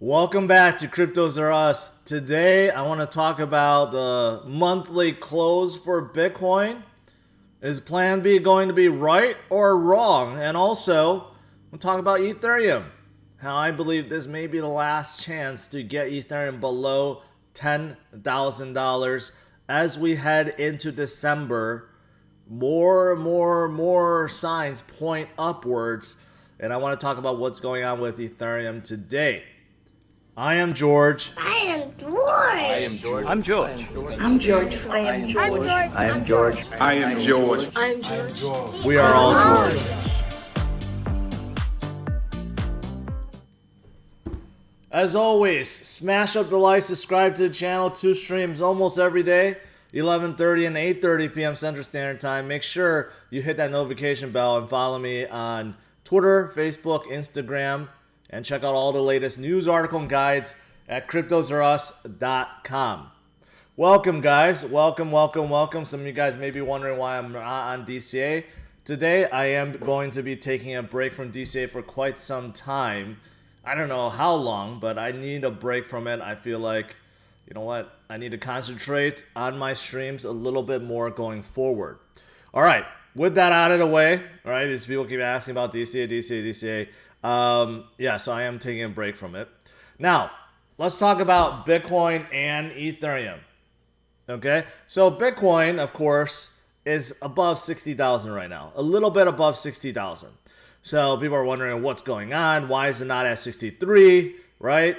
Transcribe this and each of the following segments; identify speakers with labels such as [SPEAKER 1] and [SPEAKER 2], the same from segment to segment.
[SPEAKER 1] Welcome back to CryptosRUs. Today, I want to talk about the monthly close for Bitcoin. Is Plan B going to be right or wrong? And also, we'll talk about Ethereum. How I believe this may be the last chance to get Ethereum below $10,000 as we head into December. More signs point upwards. And I want to talk about what's going on with Ethereum today. I am George.
[SPEAKER 2] I am George.
[SPEAKER 3] I'm George.
[SPEAKER 4] I'm George.
[SPEAKER 2] I am George.
[SPEAKER 3] I am George.
[SPEAKER 5] I am George.
[SPEAKER 2] I'm George.
[SPEAKER 1] We are all George. As always, smash up the like, subscribe to the channel. 2 streams almost every day, 11:30 and 8:30 p.m. Central Standard Time. Make sure you hit that notification bell and follow me on Twitter, Facebook, Instagram, and check out all the latest news, article, and guides at CryptosRUs.com. Welcome, guys. Welcome. Some of you guys may be wondering why I'm not on DCA. Today, I am going to be taking a break from DCA for quite some time. I don't know how long, but I need a break from it. I feel like, you know what? I need to concentrate on my streams a little bit more going forward. All right. With that out of the way, all right, these people keep asking about DCA. Yeah, so I am taking a break from it. Now, let's talk about Bitcoin and Ethereum. Okay, so Bitcoin, of course, is above 60,000 right now, a little bit above 60,000. So people are wondering what's going on. Why is it not at 63, right?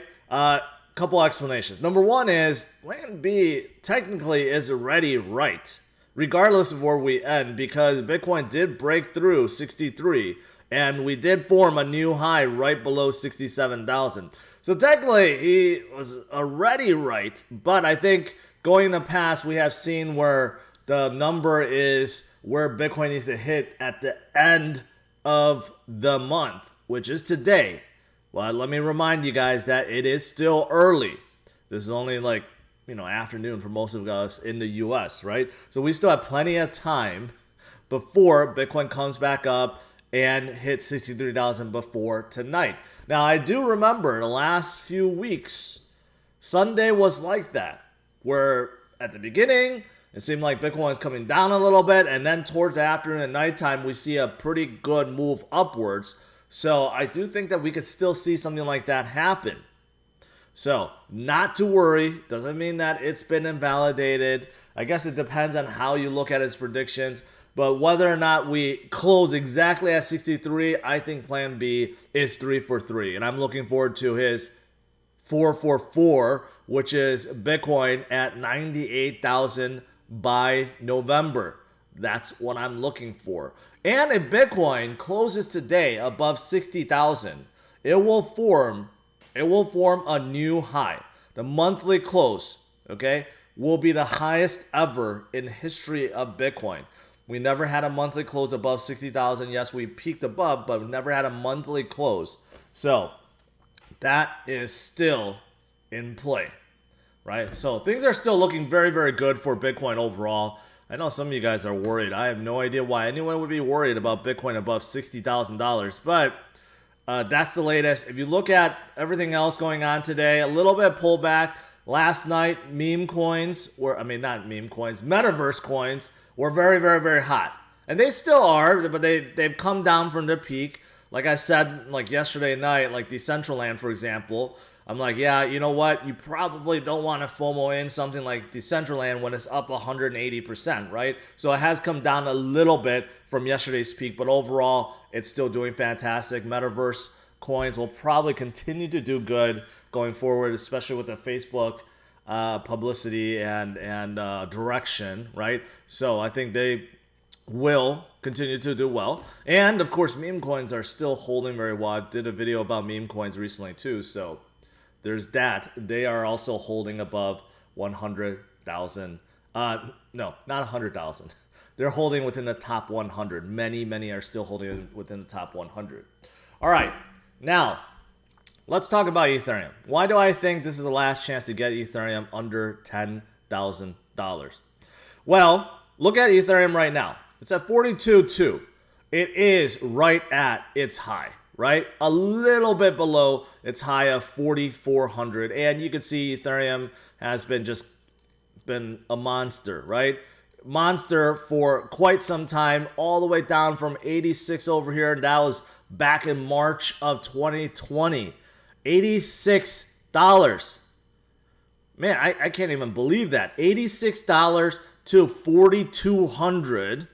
[SPEAKER 1] Couple explanations. Number one is Plan B technically is already right, regardless of where we end, because Bitcoin did break through 63. And we did form a new high right below 67,000. So technically, he was already right. But I think going in the past, we have seen where the number is where Bitcoin needs to hit at the end of the month, which is today. Well, let me remind you guys that it is still early. This is only afternoon for most of us in the US, right? So we still have plenty of time before Bitcoin comes back up and hit 63,000 before tonight. Now, I do remember the last few weeks, Sunday was like that, where at the beginning, it seemed like Bitcoin was coming down a little bit, and then towards the afternoon and nighttime, we see a pretty good move upwards. So I do think that we could still see something like that happen. So not to worry, doesn't mean that it's been invalidated. I guess it depends on how you look at his predictions. But whether or not we close exactly at 63, I think Plan B is 3 for 3. And I'm looking forward to his 4 for 4, which is Bitcoin at 98,000 by November. That's what I'm looking for. And if Bitcoin closes today above 60,000, it will form a new high. The monthly close, okay, will be the highest ever in history of Bitcoin. We never had a monthly close above 60,000. Yes, we peaked above, but we never had a monthly close. So that is still in play, right? So things are still looking very, very good for Bitcoin overall. I know some of you guys are worried. I have no idea why anyone would be worried about Bitcoin above $60,000, but that's the latest. If you look at everything else going on today, a little bit pullback. Last night, metaverse coins were very, very, very hot. And they still are, but they've come down from their peak. Like I said, like yesterday night, like Decentraland, for example, I'm like, yeah, you know what? You probably don't want to FOMO in something like Decentraland when it's up 180%, right? So it has come down a little bit from yesterday's peak, but overall, it's still doing fantastic. Metaverse coins will probably continue to do good going forward, especially with the Facebook publicity and direction, right? So I think they will continue to do well. And of course, meme coins are still holding very well. I did a video about meme coins recently too, so there's that. They are also holding above 100,000. No, not 100,000. They're holding within the top 100. Many are still holding within the top 100. All right, now let's talk about Ethereum. Why do I think this is the last chance to get Ethereum under $10,000? Well, look at Ethereum right now. It's at 42.2. It is right at its high, right? A little bit below its high of 4,400. And you can see Ethereum has been a monster, right? Monster for quite some time, all the way down from 86 over here. And that was back in March of 2020. $86. Man, I can't even believe that. $86 to 4,200.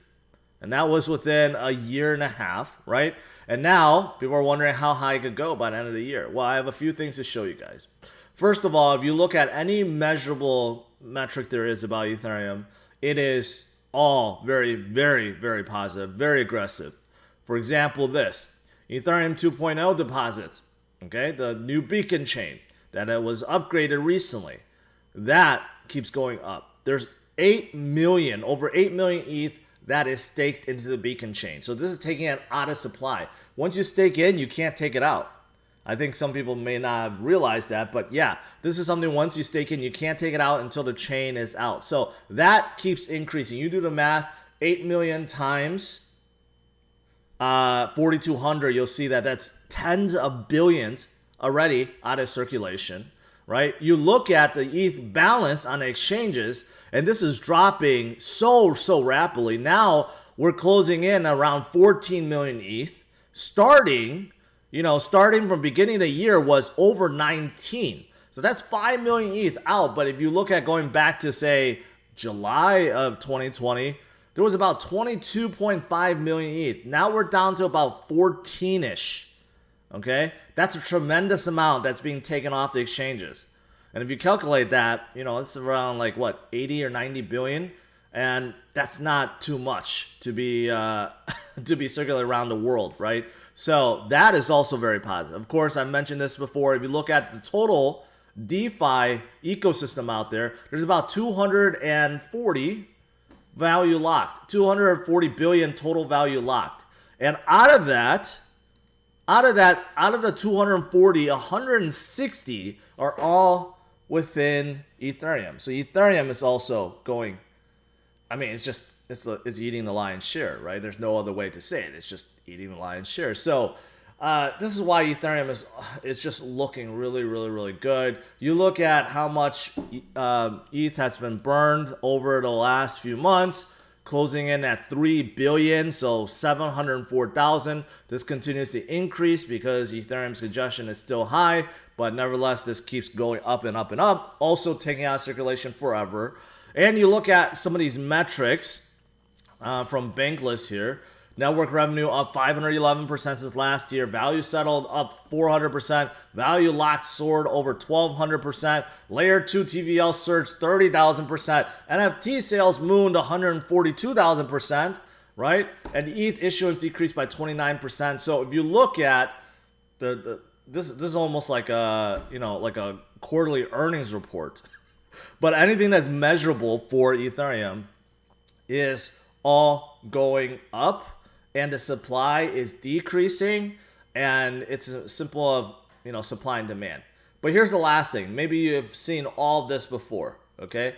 [SPEAKER 1] And that was within a year and a half, right? And now people are wondering how high it could go by the end of the year. Well, I have a few things to show you guys. First of all, if you look at any measurable metric there is about Ethereum, it is all very, very, very positive, very aggressive. For example, this Ethereum 2.0 deposits, okay, the new beacon chain that it was upgraded recently, that keeps going up. There's 8 million, over 8 million ETH that is staked into the beacon chain. So this is taking it out of supply. Once you stake in, you can't take it out. I think some people may not have realized that, but yeah, this is something once you stake in, you can't take it out until the chain is out. So that keeps increasing. You do the math, 8 million times 4,200, you'll see that that's tens of billions already out of circulation, right? You look at the ETH balance on the exchanges, and this is dropping so rapidly. Now we're closing in around 14 million ETH. Starting from beginning of the year was over 19. So that's 5 million ETH out. But if you look at going back to, say, July of 2020, there was about 22.5 million ETH. Now we're down to about 14-ish. Okay? That's a tremendous amount that's being taken off the exchanges. And if you calculate that, it's around like what, 80 or 90 billion, and that's not too much to be to be circulated around the world, right? So that is also very positive. Of course, I mentioned this before. If you look at the total DeFi ecosystem out there, there's about 240 value locked, 240 billion total value locked, and out of the 240, 160 are all within Ethereum. So Ethereum is also going, it's eating the lion's share, right? There's no other way to say it. It's just eating the lion's share. So this is why Ethereum is just looking really, really, really good. You look at how much ETH has been burned over the last few months, closing in at 3 billion, so 704,000. This continues to increase because Ethereum's congestion is still high, but nevertheless, this keeps going up and up and up, also taking out circulation forever. And you look at some of these metrics from Bankless here. Network revenue up 511% since last year. Value settled up 400%. Value locked soared over 1,200%. Layer 2 TVL surged 30,000%. NFT sales mooned 142,000%, right? And ETH issuance decreased by 29%. So if you look at this is almost like a quarterly earnings report. But anything that's measurable for Ethereum is all going up, and the supply is decreasing, and it's a simple of supply and demand. But here's the last thing. Maybe you've seen all this before, okay?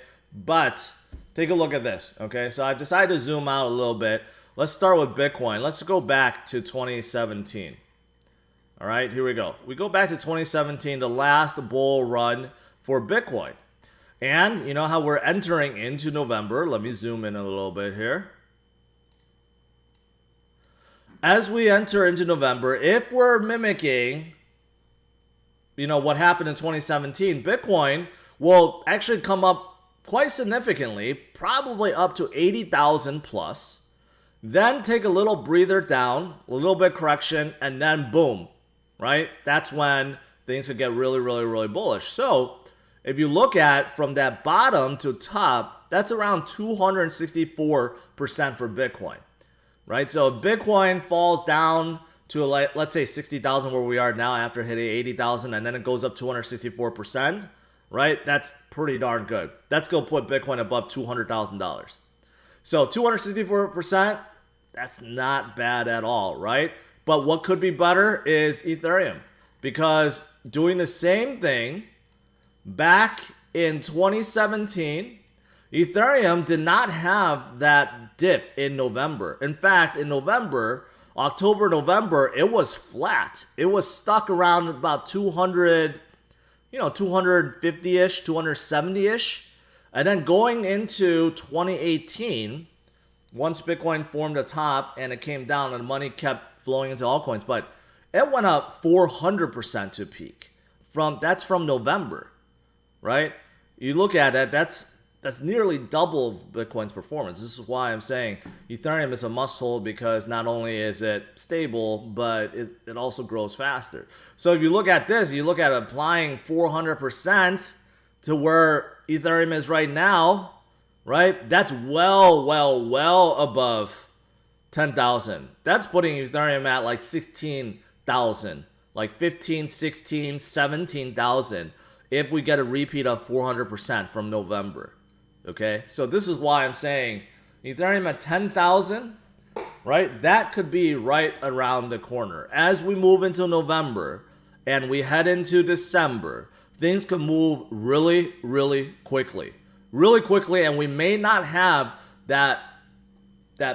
[SPEAKER 1] But take a look at this, okay? So I've decided to zoom out a little bit. Let's start with Bitcoin. Let's go back to 2017. All right, here we go. We go back to 2017, the last bull run for Bitcoin. And you know how we're entering into November. Let me zoom in a little bit here. As we enter into November, if we're mimicking, what happened in 2017, Bitcoin will actually come up quite significantly, probably up to 80,000 plus, then take a little breather down, a little bit correction, and then boom, right? That's when things could get really, really, really bullish. So if you look at from that bottom to top, that's around 264% for Bitcoin. Right, so if Bitcoin falls down to let's say 60,000 where we are now after hitting 80,000, and then it goes up 264%, right? That's pretty darn good. That's gonna put Bitcoin above $200,000. So 264%, that's not bad at all, right? But what could be better is Ethereum, because doing the same thing back in 2017. Ethereum did not have that dip in November. In fact, in November, October, November, it was flat. It was stuck around about 200, 250-ish, 270-ish. And then going into 2018, once Bitcoin formed a top and it came down and money kept flowing into altcoins, but it went up 400% to peak. That's from November, right? You look at it, that's nearly double Bitcoin's performance. This is why I'm saying Ethereum is a must hold, because not only is it stable, but it also grows faster. So if you look at this, you look at applying 400% to where Ethereum is right now, right? That's well above 10,000. That's putting Ethereum at like 16,000, like 15, 16, 17,000 if we get a repeat of 400% from November. Okay, so this is why I'm saying Ethereum at 10,000, right? That could be right around the corner. As we move into November and we head into December, things could move really quickly. Really quickly, and we may not have that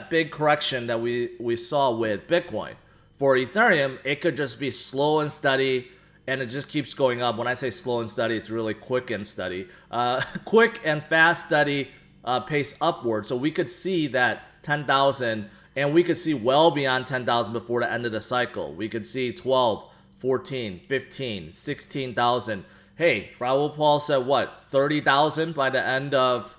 [SPEAKER 1] big correction that we saw with Bitcoin. For Ethereum, it could just be slow and steady, and it just keeps going up. When I say slow and steady, it's really quick and steady. Quick and fast, steady pace upward. So we could see that 10,000, and we could see well beyond 10,000 before the end of the cycle. We could see 12, 14, 15, 16,000. Hey, Raul Paul said what? 30,000 by the end of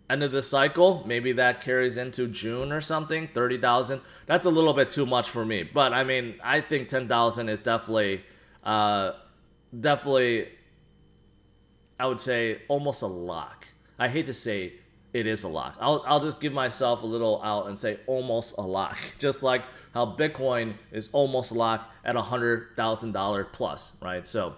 [SPEAKER 1] the cycle. Maybe that carries into June or something. 30,000. That's a little bit too much for me. But I mean, I think 10,000 is definitely, I would say almost a lock. I hate to say it is a lock. I'll just give myself a little out and say almost a lock. Just like how Bitcoin is almost a lock at $100,000 plus, right? So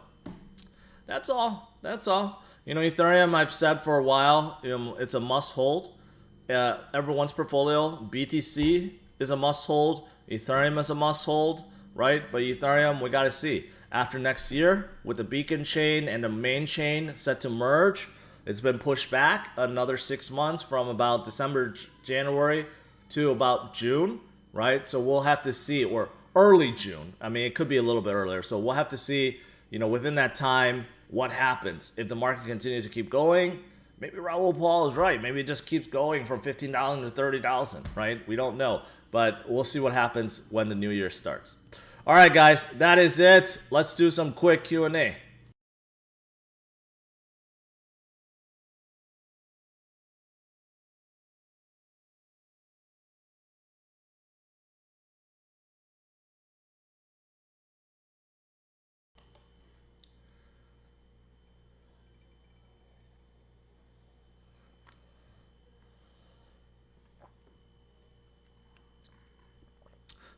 [SPEAKER 1] that's all. Ethereum, I've said for a while, it's a must hold. Everyone's portfolio. BTC is a must hold. Ethereum is a must hold, right? But Ethereum, we got to see. After next year, with the beacon chain and the main chain set to merge, it's been pushed back another 6 months from about December, January to about June, right? So we'll have to see, or early June. I mean, it could be a little bit earlier. So we'll have to see, within that time, what happens. If the market continues to keep going, maybe Raul Paul is right. Maybe it just keeps going from 15,000 to 30,000, right? We don't know, but we'll see what happens when the new year starts. All right, guys, that is it. Let's do some quick Q&A.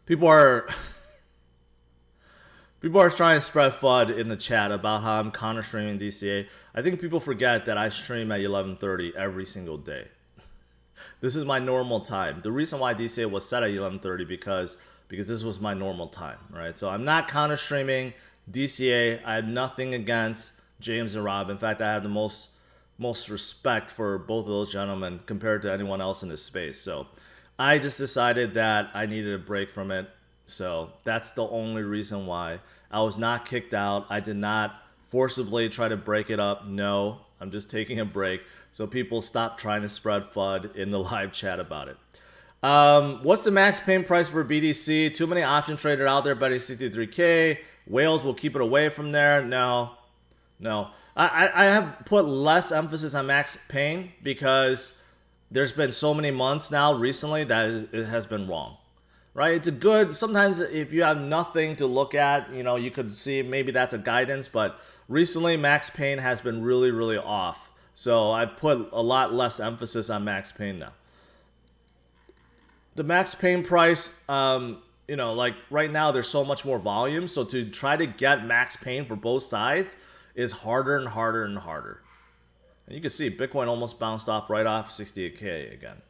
[SPEAKER 1] People are trying to spread FUD in the chat about how I'm counter streaming DCA. I think people forget that I stream at 11:30 every single day. This is my normal time. The reason why DCA was set at 11:30 because this was my normal time, right? So I'm not counter streaming DCA. I have nothing against James and Rob. In fact, I have the most respect for both of those gentlemen compared to anyone else in this space. So I just decided that I needed a break from it. So that's the only reason why. I was not kicked out. I did not forcibly try to break it up. No, I'm just taking a break. So people stop trying to spread FUD in the live chat about it. What's the max pain price for BTC? Too many option traders out there betting 63K. Whales will keep it away from there. No. I have put less emphasis on max pain because there's been so many months now recently that it has been wrong, right? It's a good, sometimes if you have nothing to look at, you could see maybe that's a guidance, but recently max pain has been really off. So I put a lot less emphasis on max pain now. The max pain price, like right now there's so much more volume. So to try to get max pain for both sides is harder and harder and harder. And you can see Bitcoin almost bounced off right off 68K again.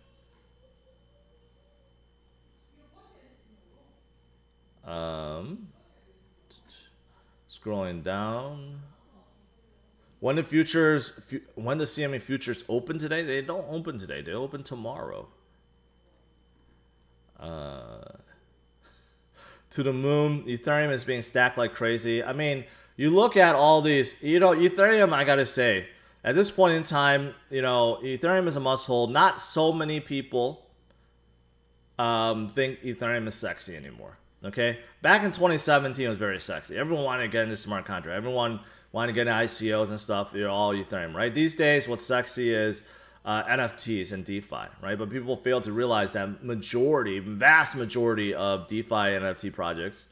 [SPEAKER 1] Scrolling down. When the CME futures open today? They don't open today. They open tomorrow. to the moon. Ethereum is being stacked like crazy. I mean, you look at all these, you know, Ethereum, I gotta say, at this point in time, you know, Ethereum is a must hold. Not so many people think Ethereum is sexy anymore. Okay, back in 2017, it was very sexy. Everyone wanted to get into smart contract. Everyone wanted to get into ICOs and stuff. You're all Ethereum, right? These days, what's sexy is NFTs and DeFi, right? But people fail to realize that vast majority of DeFi and NFT projects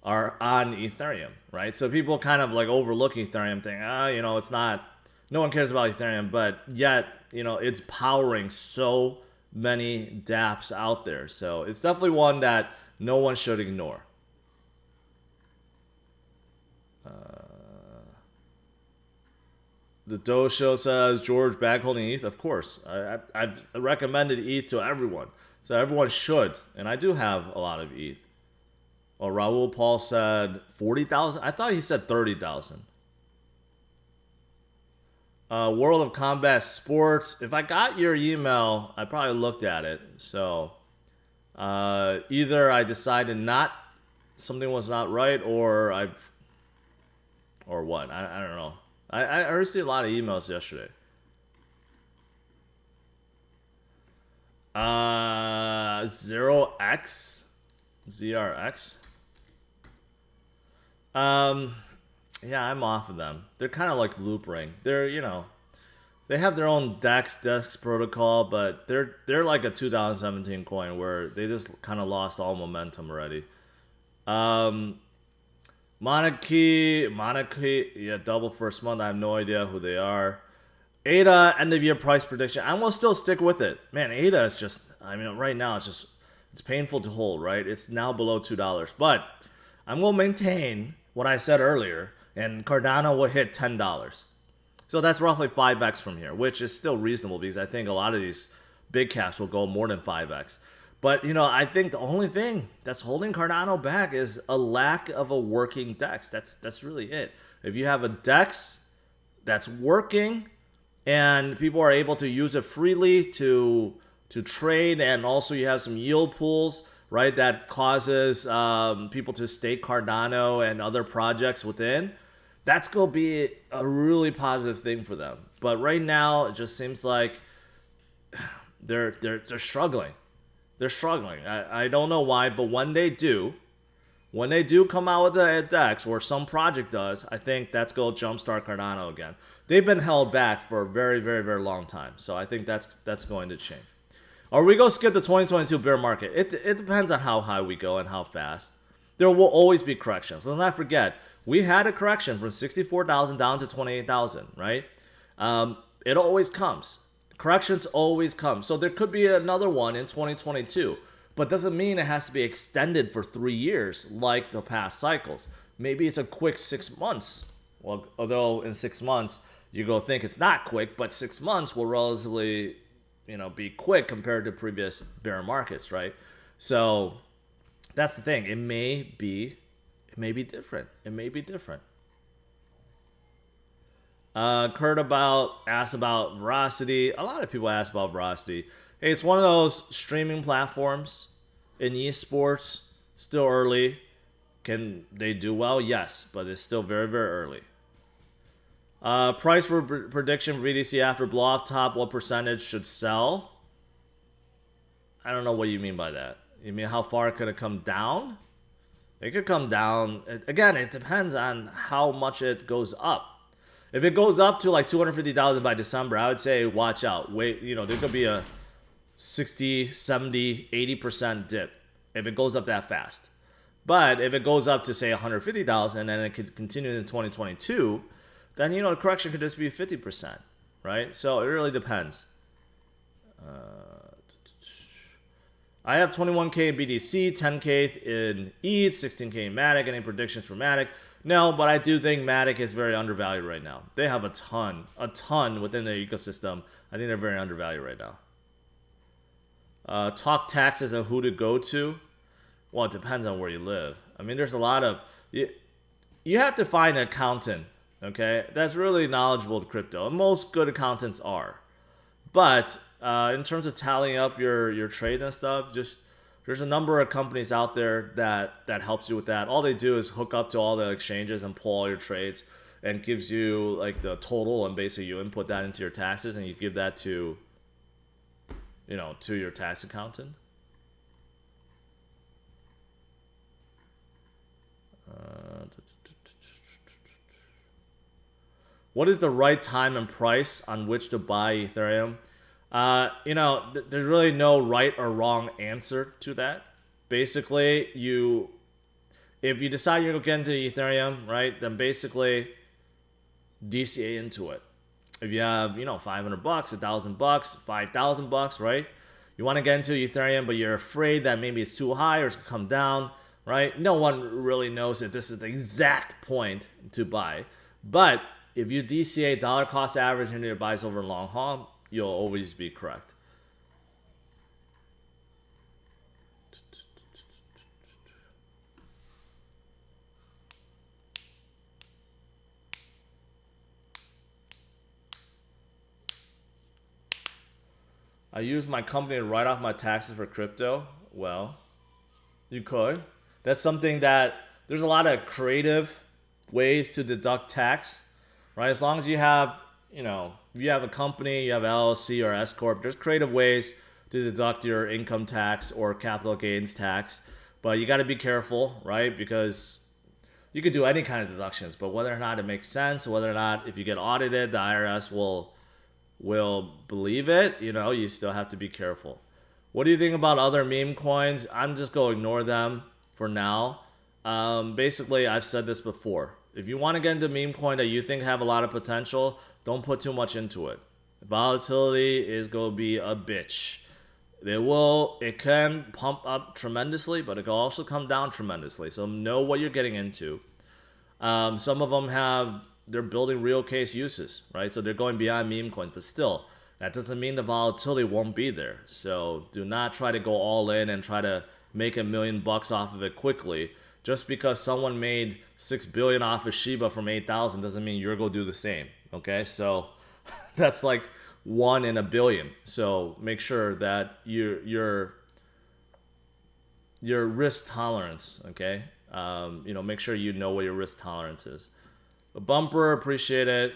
[SPEAKER 1] are on Ethereum, right? So people kind of like overlook Ethereum, think, you know, it's not, no one cares about Ethereum, but yet, you know, it's powering so many dApps out there. So it's definitely one that no one should ignore. The Doe Show says, George, bag holding ETH? Of course. I've recommended ETH to everyone. So everyone should. And I do have a lot of ETH. Oh, Raul Paul said 40,000? I thought he said 30,000. World of Combat Sports. If I got your email, I probably looked at it. So either I decided something was not right, or what? I don't know. I received a lot of emails yesterday. ZRX. Yeah, I'm off of them. They're kind of like Loop Ring. They're, you know, they have their own DEX protocol, but they're like a 2017 coin where they just kind of lost all momentum already. Monarchy, yeah, double first month. I have no idea who they are. ADA end of year price prediction. I will still stick with it, man. ADA is just, I mean, right now it's painful to hold, right? It's now below $2, but I'm gonna maintain what I said earlier, and Cardano will hit $10. So that's roughly 5x from here, which is still reasonable because I think a lot of these big caps will go more than 5x. But, you know, I think the only thing that's holding Cardano back is a lack of a working DEX. That's really it. If you have a DEX that's working and people are able to use it freely to trade, and also you have some yield pools, right, that causes people to stake Cardano and other projects within, that's going to be a really positive thing for them. But right now, it just seems like they're struggling. They're struggling. I don't know why, but when they do come out with a DEX, or some project does, I think that's going to jumpstart Cardano again. They've been held back for a very, very, very long time. So I think that's going to change. Or we go skip the 2022 bear market. It depends on how high we go and how fast. There will always be corrections. Let's not forget, we had a correction from 64,000 down to 28,000, right? It always comes. Corrections always come. So there could be another one in 2022, but doesn't mean it has to be extended for 3 years like the past cycles. Maybe it's a quick 6 months. Well, although in 6 months you go think it's not quick, but 6 months will relatively, you know, be quick compared to previous bear markets, right? So that's the thing. It may be different. It may be different. Kurt asked about Veracity. A lot of people ask about Veracity. Hey, it's one of those streaming platforms in esports. Still early. Can they do well? Yes, but it's still very, very early. Price for prediction for BTC after blow off top. What percentage should sell? I don't know what you mean by that. You mean how far could it come down? It could come down. Again, it depends on how much it goes up. If it goes up to like 250,000 by December, I would say watch out. Wait, you know, there could be a 60, 70, 80% dip if it goes up that fast. But if it goes up to say 150,000 and it could continue in 2022, then, you know, the correction could just be 50%, right? So it really depends. I have 21K in BTC, 10K in ETH, 16K in Matic. Any predictions for Matic? No, but I do think Matic is very undervalued right now. They have a ton within their ecosystem. I think they're very undervalued right now. Talk taxes and who to go to. Well, it depends on where you live. I mean, there's a lot of... You have to find an accountant, okay, that's really knowledgeable with crypto. And most good accountants are. But in terms of tallying up your trade and stuff, just there's a number of companies out there that helps you with that. All they do is hook up to all the exchanges and pull all your trades and gives you like the total, and basically you input that into your taxes and you give that to, you know, to your tax accountant. What is the right time and price on which to buy Ethereum? You know, there's really no right or wrong answer to that. Basically, if you decide you're going to get into Ethereum, right, then basically DCA into it. If you have, you know, $500, $1,000, $5,000, right? You want to get into Ethereum, but you're afraid that maybe it's too high or it's going to come down, right? No one really knows if this is the exact point to buy. But if you DCA dollar cost average into your buys over long haul, you'll always be correct. I use my company to write off my taxes for crypto. Well, you could. That's something that there's a lot of creative ways to deduct tax, right? As long as you have, you know, if you have a company, you have LLC or S corp, there's creative ways to deduct your income tax or capital gains tax. But you got to be careful, right? Because you could do any kind of deductions, but whether or not it makes sense, whether or not if you get audited, the IRS will believe it, you know, you still have to be careful. What do you think about other meme coins? I'm just going to ignore them for now. Basically, I've said this before. If you want to get into meme coin that you think have a lot of potential, don't put too much into it. Volatility is going to be a bitch. It can pump up tremendously, but it can also come down tremendously. So know what you're getting into. Some of them they're building real case uses, right? So they're going beyond meme coins, but still, that doesn't mean the volatility won't be there. So do not try to go all in and try to make $1 million off of it quickly. Just because someone made $6 billion off of Shiba from 8,000 doesn't mean you're going to do the same. Okay, so that's like 1 in a billion. So make sure that your risk tolerance, okay, you know, make sure you know what your risk tolerance is. A bumper, appreciate it.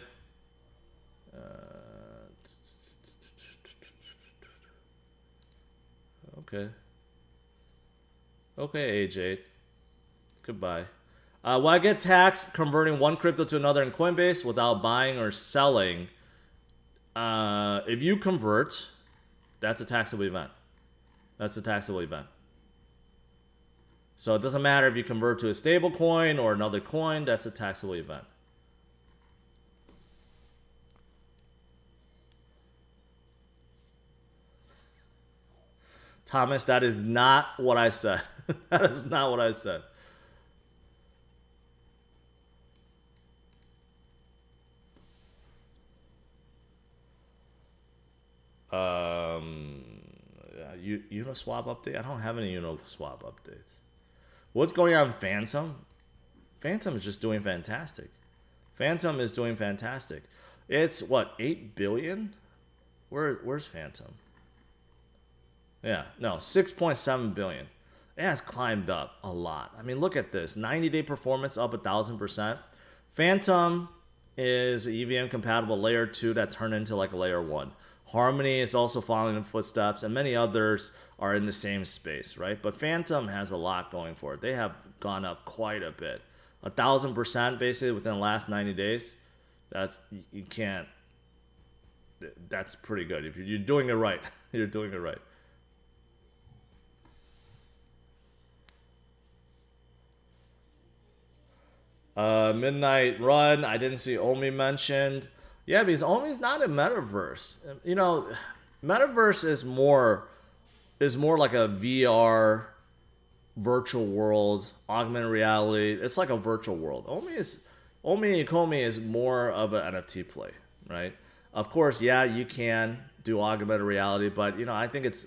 [SPEAKER 1] Okay. Okay, AJ. Goodbye. Will I get taxed converting one crypto to another in Coinbase without buying or selling? If you convert, that's a taxable event. That's a taxable event. So it doesn't matter if you convert to a stable coin or another coin, that's a taxable event. Thomas, that is not what I said. That is not what I said. Uniswap update? I don't have any Uniswap updates. What's going on, Phantom? Phantom is just doing fantastic. Phantom is doing fantastic. It's what, 8 billion? Where's Phantom? Yeah, no, 6.7 billion. It has climbed up a lot. I mean, look at this. 90-day performance up 1,000%. Phantom is an EVM compatible layer 2 that turned into like a layer 1. Harmony is also following in footsteps, and many others are in the same space, right? But Phantom has a lot going for it. They have gone up quite a bit. 1,000% basically within the last 90 days. That's pretty good. If you're doing it right, you're doing it right. Midnight Run, I didn't see Omi mentioned. Yeah, because Omi's not a metaverse. You know, metaverse is more like a VR virtual world, augmented reality. It's like a virtual world. Omi Komi is more of an NFT play, right? Of course, yeah, you can do augmented reality, but you know, I think it's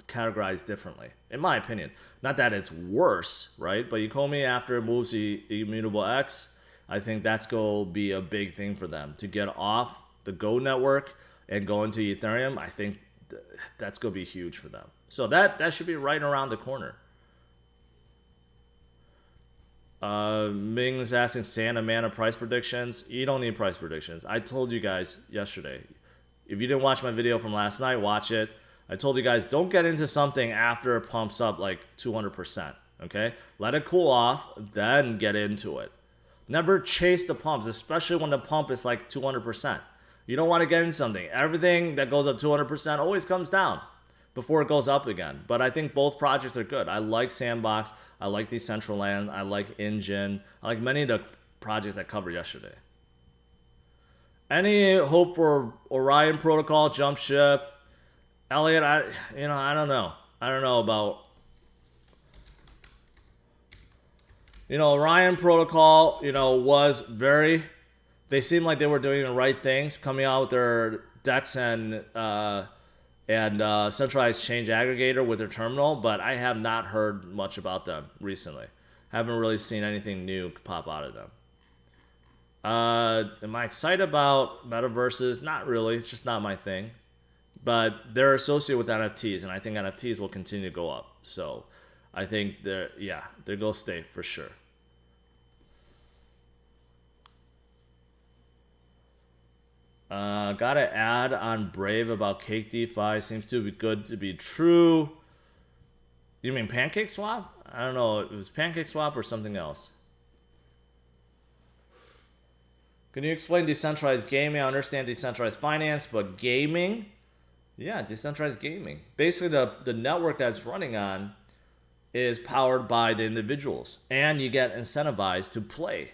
[SPEAKER 1] categorized differently, in my opinion. Not that it's worse, right? But Ukomi, after it moves the Immutable X, I think that's going to be a big thing for them to get off the Go network and go into Ethereum. I think that's going to be huge for them. So that should be right around the corner. Ming's asking Santa Mana price predictions. You don't need price predictions. I told you guys yesterday. If you didn't watch my video from last night, watch it. I told you guys, don't get into something after it pumps up like 200%. Okay? Let it cool off, then get into it. Never chase the pumps, especially when the pump is like 200%. You don't want to get into something. Everything that goes up 200% always comes down before it goes up again. But I think both projects are good. I like Sandbox. I like Decentraland. I like Engine. I like many of the projects I covered yesterday. Any hope for Orion Protocol, Jump Ship? Elliot, I don't know. I don't know about... Orion Protocol, was very... They seemed like they were doing the right things, coming out with their DEX and centralized change aggregator with their terminal, but I have not heard much about them recently. Haven't really seen anything new pop out of them. Am I excited about metaverses? Not really. It's just not my thing. But they're associated with NFTs, and I think NFTs will continue to go up. So I think they're going to stay for sure. Got to add on Brave about Cake DeFi. Seems to be good to be true. You mean Pancake Swap? I don't know. It was Pancake Swap or something else. Can you explain decentralized gaming? I understand decentralized finance, but gaming? Yeah, decentralized gaming. Basically, the network that's running on is powered by the individuals, and you get incentivized to play.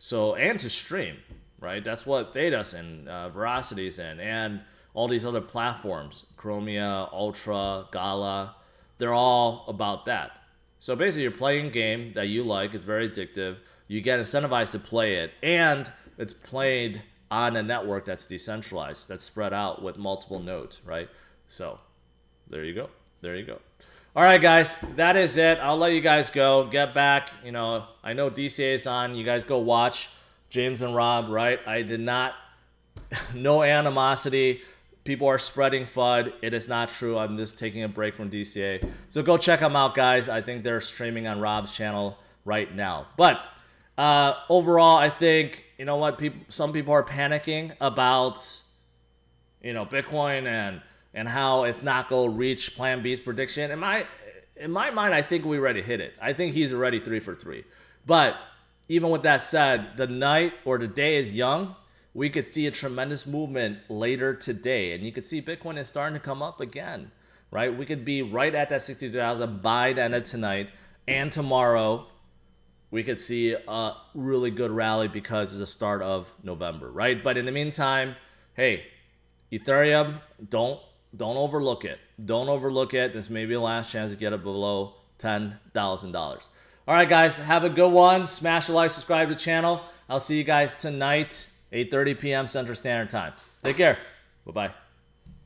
[SPEAKER 1] So, and to stream. Right, that's what Theda's in, Verocity's in, and all these other platforms, Chromia, Ultra, Gala, they're all about that. So basically, you're playing a game that you like, it's very addictive, you get incentivized to play it, and it's played on a network that's decentralized, that's spread out with multiple nodes, right? So, there you go, there you go. All right, guys, that is it. I'll let you guys go, get back, I know DCA is on, you guys go watch James and Rob, right? I did not, no animosity. People are spreading FUD. It is not true. I'm just taking a break from DCA. So go check them out, guys. I think they're streaming on Rob's channel right now. But overall, I think, some people are panicking about, Bitcoin and how it's not going to reach Plan B's prediction. In my mind, I think we already hit it. I think he's already 3 for 3. But even with that said, the night or the day is young. We could see a tremendous movement later today. And you could see Bitcoin is starting to come up again, right? We could be right at that 62,000 by the end of tonight. And tomorrow, we could see a really good rally because it's the start of November, right? But in the meantime, hey, Ethereum, don't overlook it. Don't overlook it. This may be the last chance to get it below $10,000. All right, guys, have a good one. Smash the like, subscribe to the channel. I'll see you guys tonight, 8:30 p.m. Central Standard Time. Take care. Bye-bye.